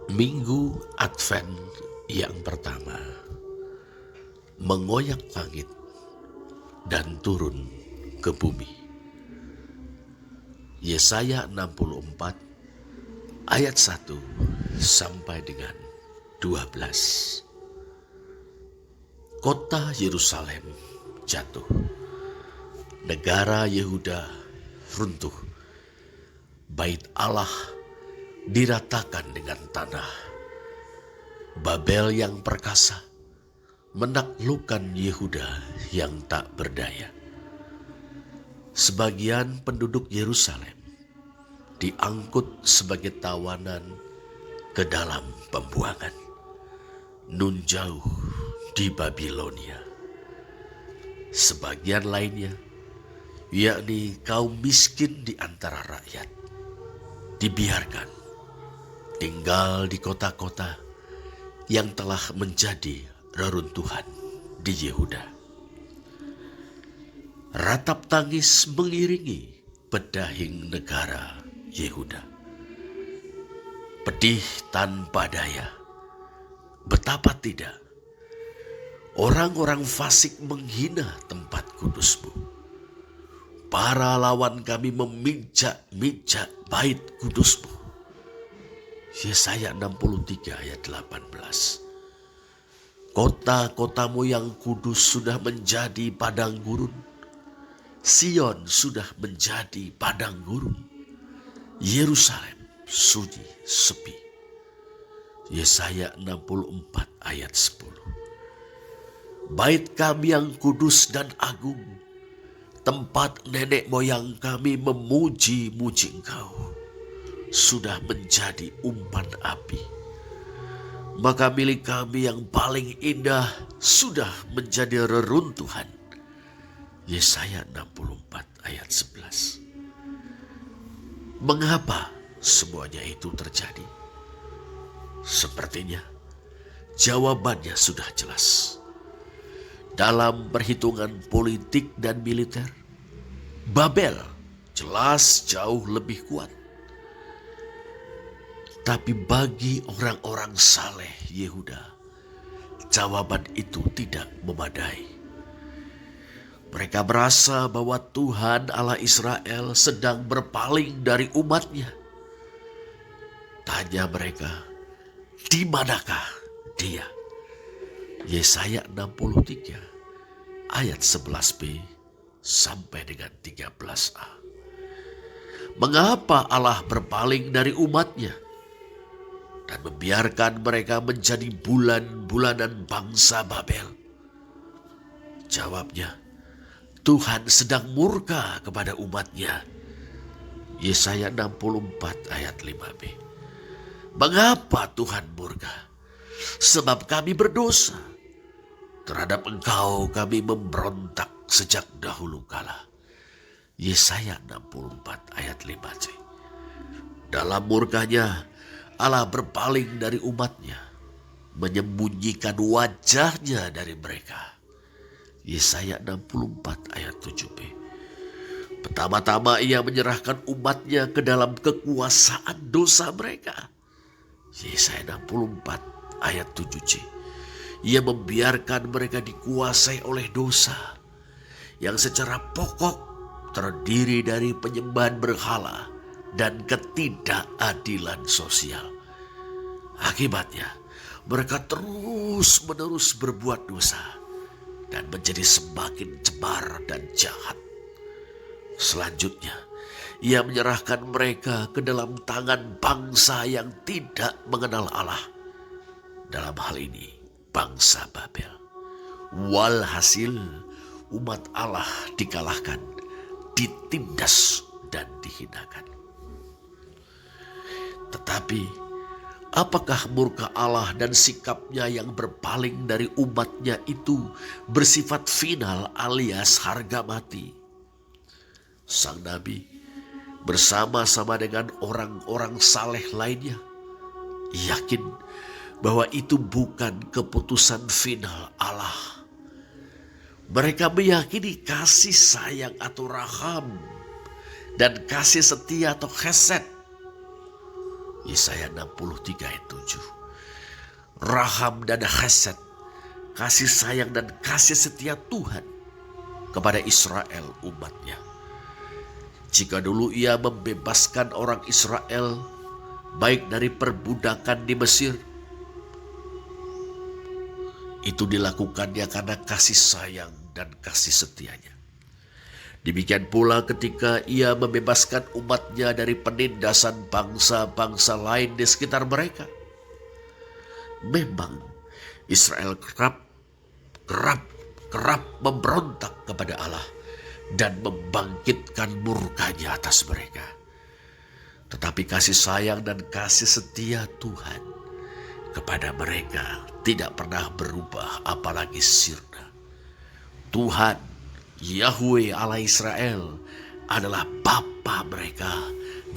Minggu Advent yang pertama, mengoyak langit dan turun ke bumi. Yesaya 64 ayat 1 sampai dengan 12. Kota Yerusalem jatuh, negara Yehuda runtuh, bait Allah diratakan dengan tanah. Babel yang perkasa menaklukkan Yehuda yang tak berdaya. Sebagian penduduk Yerusalem diangkut sebagai tawanan ke dalam pembuangan. Nun jauh di Babilonia. Sebagian lainnya, yakni kaum miskin di antara rakyat, dibiarkan tinggal di kota-kota yang telah menjadi reruntuhan di Yehuda. Ratap tangis mengiringi pedahing negara Yehuda. Pedih tanpa daya. Betapa tidak, orang-orang fasik menghina tempat kudus-Mu. Para lawan kami memijak-mijak bait kudus-Mu. Yesaya 63 ayat 18. Kota-kotamu yang kudus sudah menjadi padang gurun. Sion sudah menjadi padang gurun. Yerusalem sunyi sepi. Yesaya 64 ayat 10. Bait kami yang kudus dan agung, tempat nenek moyang kami memuji-muji Engkau, sudah menjadi umpan api. Maka milik kami yang paling indah sudah menjadi reruntuhan. Yesaya 64 ayat 11. Mengapa semuanya itu terjadi? Sepertinya jawabannya sudah jelas. Dalam perhitungan politik dan militer, Babel jelas jauh lebih kuat. Tapi bagi orang-orang saleh Yehuda, jawaban itu tidak memadai. Mereka merasa bahwa Tuhan Allah Israel sedang berpaling dari umatnya. Tanya mereka, di manakah dia? Yesaya 63 ayat 11b sampai dengan 13a. Mengapa Allah berpaling dari umatnya dan membiarkan mereka menjadi bulan-bulanan bangsa Babel? Jawabnya, Tuhan sedang murka kepada umatnya. Yesaya 64 ayat 5b. Mengapa Tuhan murka? Sebab kami berdosa. Terhadap Engkau kami memberontak sejak dahulu kala. Yesaya 64 ayat 5c. Dalam murkanya Allah berpaling dari umatnya, menyembunyikan wajahnya dari mereka. Yesaya 64 ayat 7b. Pertama-tama ia menyerahkan umatnya ke dalam kekuasaan dosa mereka. Yesaya 64 ayat 7c. Ia membiarkan mereka dikuasai oleh dosa yang secara pokok terdiri dari penyembahan berhala dan ketidakadilan sosial. Akibatnya, mereka terus-menerus berbuat dosa dan menjadi semakin cemar dan jahat. Selanjutnya, ia menyerahkan mereka ke dalam tangan bangsa yang tidak mengenal Allah. Dalam hal ini, bangsa Babel. Walhasil, umat Allah dikalahkan, ditindas dan dihinakan. Tetapi, apakah murka Allah dan sikapnya yang berpaling dari umatnya itu bersifat final alias harga mati? Sang Nabi bersama-sama dengan orang-orang saleh lainnya yakin bahwa itu bukan keputusan final Allah. Mereka meyakini kasih sayang atau raham dan kasih setia atau chesed Yesaya 63 ayat 7. Raham dan hasad, kasih sayang dan kasih setia Tuhan kepada Israel umatnya. Jika dulu ia membebaskan orang Israel baik dari perbudakan di Mesir, itu dilakukannya karena kasih sayang dan kasih setianya. Demikian pula ketika ia membebaskan umatnya dari penindasan bangsa-bangsa lain di sekitar mereka. Memang Israel kerap memberontak kepada Allah dan membangkitkan murkanya atas mereka. Tetapi kasih sayang dan kasih setia Tuhan kepada mereka tidak pernah berubah, apalagi sirna. Tuhan Yahweh Allah Israel adalah Bapa mereka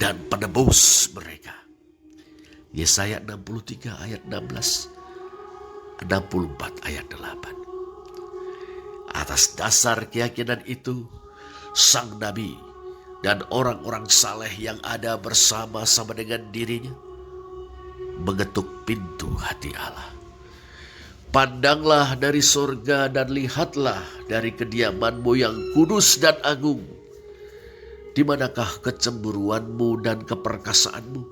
dan penebus mereka. Yesaya 63 ayat 16, 64 ayat 8. Atas dasar keyakinan itu, sang nabi dan orang-orang saleh yang ada bersama-sama dengan dirinya mengetuk pintu hati Allah. Pandanglah dari surga dan lihatlah dari kediamanmu yang kudus dan agung. Di manakah kecemburuanmu dan keperkasaanmu?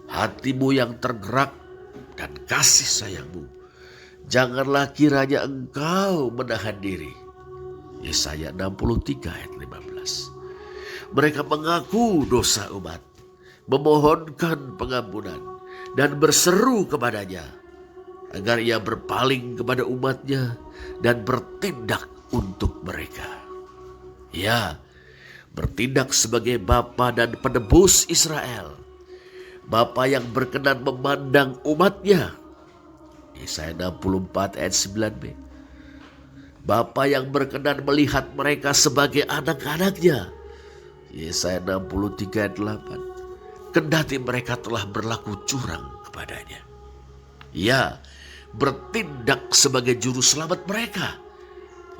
Hatimu yang tergerak dan kasih sayangmu. Janganlah kiranya engkau menahan diri. Yesaya 63 ayat 15. Mereka mengaku dosa umat, memohonkan pengampunan, dan berseru kepadanya agar ia berpaling kepada umatnya dan bertindak untuk mereka. Ya, bertindak sebagai Bapa dan penebus Israel, Bapa yang berkenan memandang umatnya. Yesaya 64 ayat 9b. Bapa yang berkenan melihat mereka sebagai anak-anaknya. Yesaya 63 ayat 8. Kendati mereka telah berlaku curang kepadanya, ia bertindak sebagai juru selamat mereka.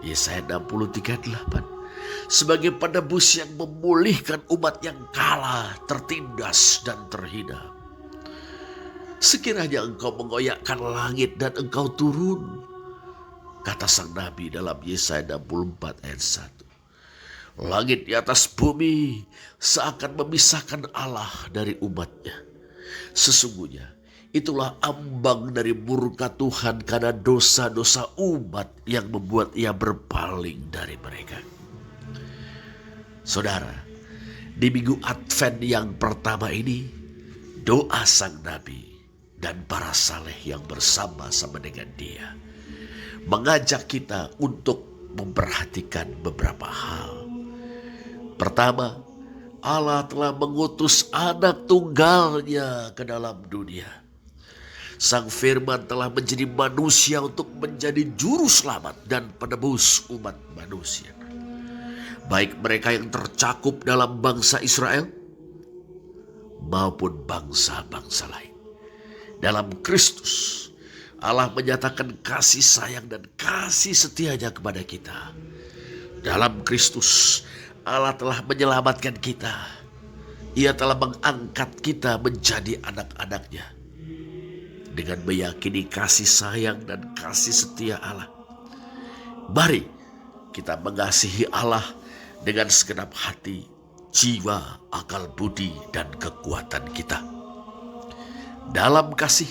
Yesaya 63 ayat 8. Sebagai penebus yang memulihkan umat yang kalah, tertindas dan terhina. Sekiranya engkau mengoyakkan langit dan engkau turun, kata sang nabi dalam Yesaya 64 ayat 1. Langit di atas bumi seakan memisahkan Allah dari umatnya. Sesungguhnya itulah ambang dari murka Tuhan karena dosa-dosa umat yang membuat ia berpaling dari mereka. Saudara, di minggu Advent yang pertama ini, doa sang nabi dan para saleh yang bersama-sama dengan dia mengajak kita untuk memperhatikan beberapa hal. Pertama, Allah telah mengutus anak tunggalnya ke dalam dunia. Sang Firman telah menjadi manusia untuk menjadi juru selamat dan penebus umat manusia. Baik mereka yang tercakup dalam bangsa Israel maupun bangsa-bangsa lain. Dalam Kristus, Allah menyatakan kasih sayang dan kasih setianya kepada kita. Dalam Kristus, Allah telah menyelamatkan kita. Ia telah mengangkat kita menjadi anak-anaknya. Dengan meyakini kasih sayang dan kasih setia Allah, mari kita mengasihi Allah dengan segenap hati, jiwa, akal budi, dan kekuatan kita. Dalam kasih,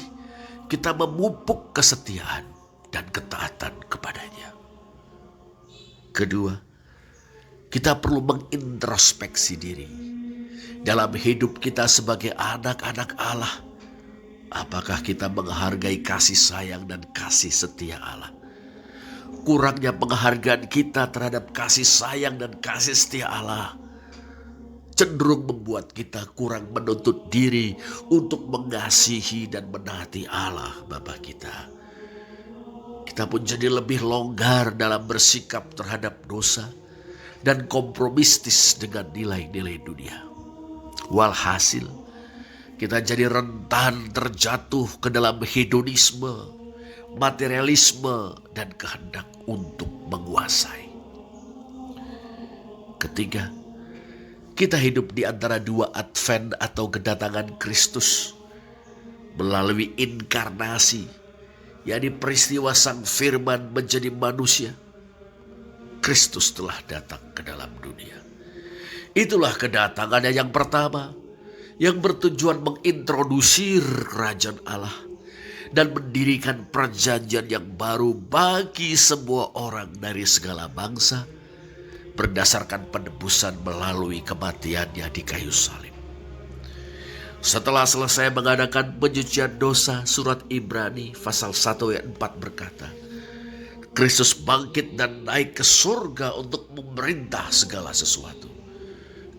kita memupuk kesetiaan dan ketaatan kepadanya. Kedua, kita perlu mengintrospeksi diri. Dalam hidup kita sebagai anak-anak Allah, apakah kita menghargai kasih sayang dan kasih setia Allah? Kurangnya penghargaan kita terhadap kasih sayang dan kasih setia Allah cenderung membuat kita kurang menuntut diri untuk mengasihi dan menaati Allah Bapa kita. Kita pun jadi lebih longgar dalam bersikap terhadap dosa dan kompromistis dengan nilai-nilai dunia. Walhasil, kita jadi rentan terjatuh ke dalam hedonisme, materialisme, dan kehendak untuk menguasai. Ketiga, kita hidup di antara dua Advent atau kedatangan Kristus. melalui inkarnasi, yakni peristiwa Sang Firman menjadi manusia. Kristus telah datang ke dalam dunia. Itulah kedatangannya yang pertama, yang bertujuan mengintrodusir kerajaan Allah dan mendirikan perjanjian yang baru bagi semua orang dari segala bangsa berdasarkan penebusan melalui kematiannya di kayu salib. Setelah selesai mengadakan penyucian dosa, surat Ibrani pasal 1 ayat 4 berkata, Kristus bangkit dan naik ke surga untuk memerintah segala sesuatu,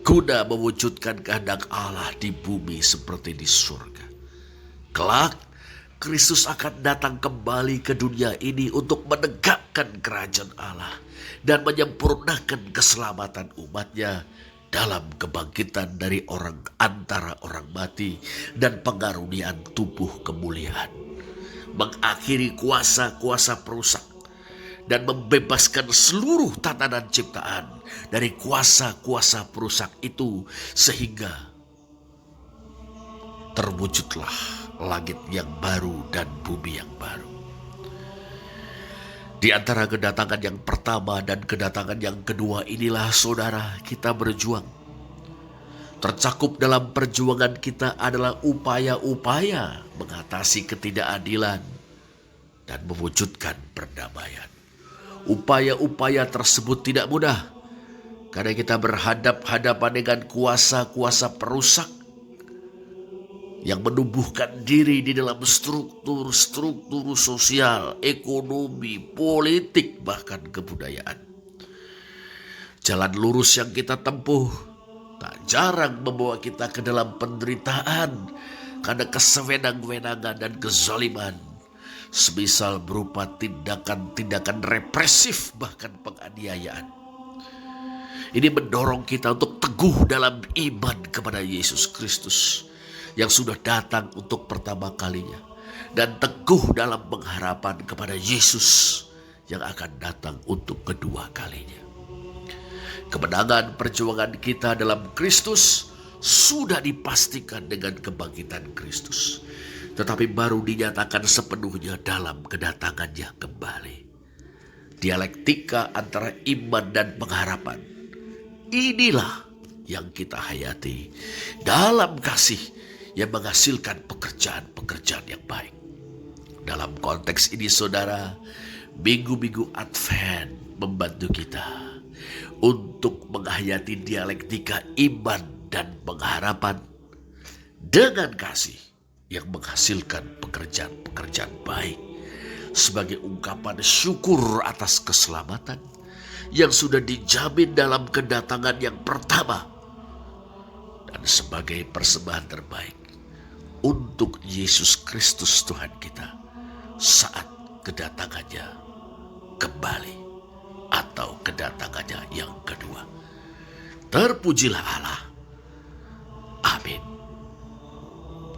guna mewujudkan kehendak Allah di bumi seperti di surga. Kelak, Kristus akan datang kembali ke dunia ini untuk menegakkan kerajaan Allah dan menyempurnakan keselamatan umatnya dalam kebangkitan dari antara orang mati dan pengaruniaan tubuh kemuliaan, mengakhiri kuasa-kuasa perusak dan membebaskan seluruh tatanan ciptaan dari kuasa-kuasa perusak itu, sehingga terwujudlah langit yang baru dan bumi yang baru. Di antara kedatangan yang pertama dan kedatangan yang kedua inilah, saudara, kita berjuang. Tercakup dalam perjuangan kita adalah upaya-upaya mengatasi ketidakadilan dan mewujudkan perdamaian. Upaya-upaya tersebut tidak mudah, karena kita berhadap-hadapan dengan kuasa-kuasa perusak yang menumbuhkan diri di dalam struktur sosial, ekonomi, politik, bahkan kebudayaan. Jalan lurus yang kita tempuh tak jarang membawa kita ke dalam penderitaan karena kesewenang-wenangan dan kezaliman, semisal berupa tindakan-tindakan represif, bahkan penganiayaan. Ini mendorong kita untuk teguh dalam iman kepada Yesus Kristus yang sudah datang untuk pertama kalinya, dan teguh dalam pengharapan kepada Yesus yang akan datang untuk kedua kalinya. Kemenangan perjuangan kita dalam Kristus sudah dipastikan dengan kebangkitan Kristus, tetapi baru dinyatakan sepenuhnya dalam kedatangannya kembali. Dialektika antara iman dan pengharapan, inilah yang kita hayati dalam kasih yang menghasilkan pekerjaan-pekerjaan yang baik. Dalam konteks ini, saudara, minggu-minggu Advent membantu kita untuk menghayati dialektika iman dan pengharapan dengan kasih yang menghasilkan pekerjaan-pekerjaan baik sebagai ungkapan syukur atas keselamatan yang sudah dijamin dalam kedatangan yang pertama, dan sebagai persembahan terbaik untuk Yesus Kristus Tuhan kita saat kedatangannya kembali atau kedatangannya yang kedua. Terpujilah Allah